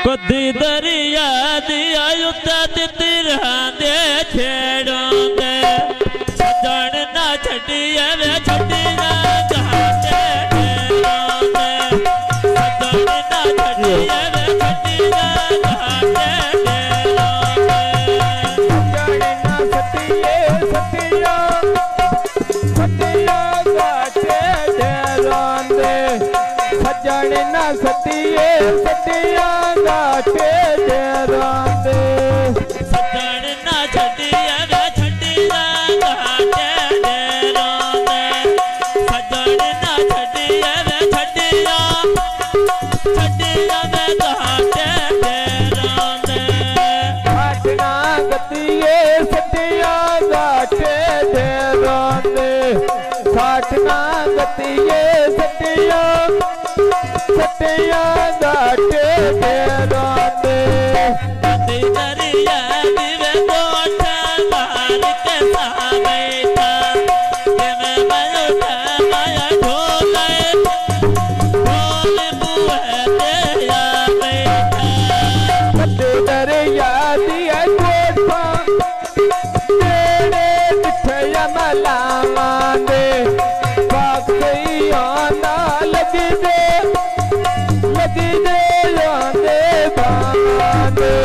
कदी दरिया दिया युद्ध तिरहा दे छेड़ों दे सजन ना छटिया वे छटी ना घाटे ढेरों दे सजन ना छटिया वे छटी ना घाटे ढेरों दे सजन ना छटिए सटिया घाटे ढेरों दे सजन ना छटिए सटिया घाटे ढेरों दे सजन ना छटिए सटिया घाटे ढेरों दे घाटना गतिए सटिया घाटे ढेरों दे घाटना गतिए सटिया घाटे ढेरों दे कदी दरिया दिवे गोठा बाहर के सामैता जिमें मयूठा माया ढोले ढोल बुहे तेरा बैठा कदी दरिया दिया गोठा तेरे मिठया मलावा दे बाकिया ना लगी दे यादे बांधे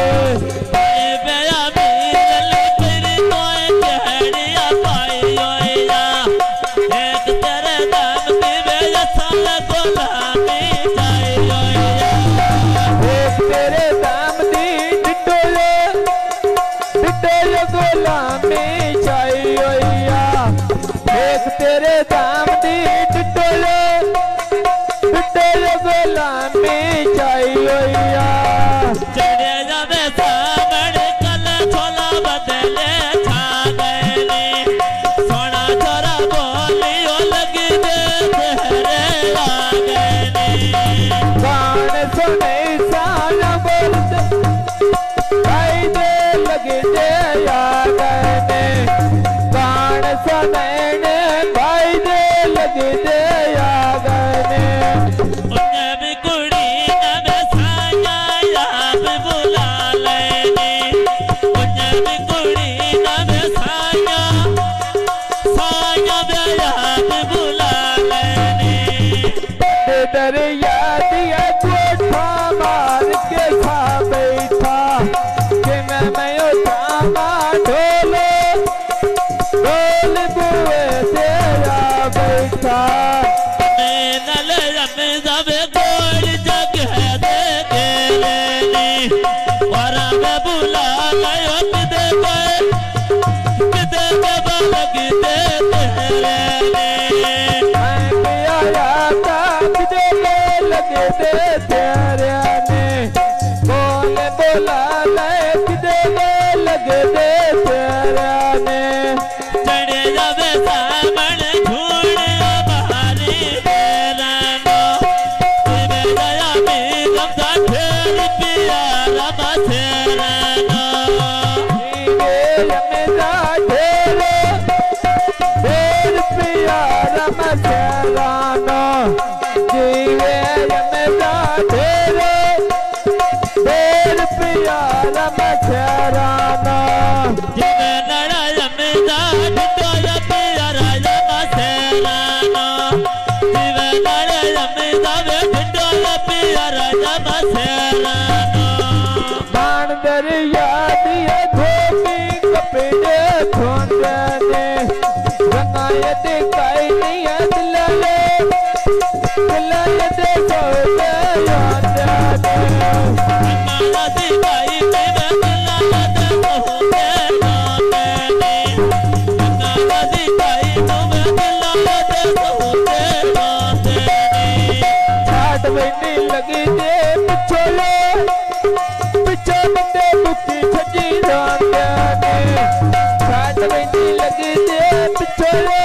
बेया मीरल तेरी तोय कहड़िया पाई ओया एक तेरे दाम दिवे साल गुलामी जाई ओया एक तेरे दाम दी डिडोले गुलामी जाई ओया एक तेरे दाम दी डिडोले गुलामी चाहिए चढ़े जावे सामण कल छोला बदले छा गए सोना छोरा बोलियो लगी दे तेरे आ गए गान सुने साया बोलते भाई दे लगी दे आ गए गान सुने भाई दे लगी दे आ गए दरिया दिया गोठा मार के खा बैठा कि मैं उठामा ढोले ढोल बुए तेरा बैठा नल रम जावे गोड़ जगह दे गेले और मैं बुला गयो किदे लग दे तेरे लगे दे तेरे ने कौन बोला ले किदे लगे दे तेरे ने चढ़े जावे सामण झूड़ बाहरी तेरा नो तिवे दया में गमदा ठेर प्यारा बसेरा नो तिवे यमदा ठेर प्यारा बसेरा नो जीवे यमदा ठेरे ढेर प्यारा मछराना जिवे लड़ा यमदा ढिडोया प्यारा मछराना जिवे लड़ा यमदा ढिडोया प्यारा मछराना बाण दरिया दिया धोबी कपड़े धोंदे ने रंगायत काई नहीं दिलले दे सोते याद दी भाई में दिला दे होते नामे दी भाई में दिला दे होते नामे छाट बनी लगी दे पिछोले पिछे बंदे बुकी छजी रांदे छाट बनी लगी दे पिछोले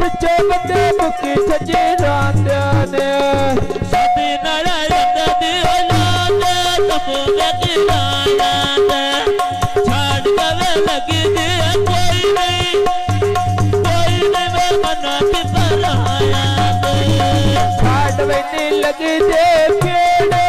पिछे बंदे बुकी छजी रांदे सभी नारायण दी औलाद तमुगे की नायाद छाड़ कवे लगी दी कोई नहीं मना की पराया छाड़ बनी लगी दे पेड़े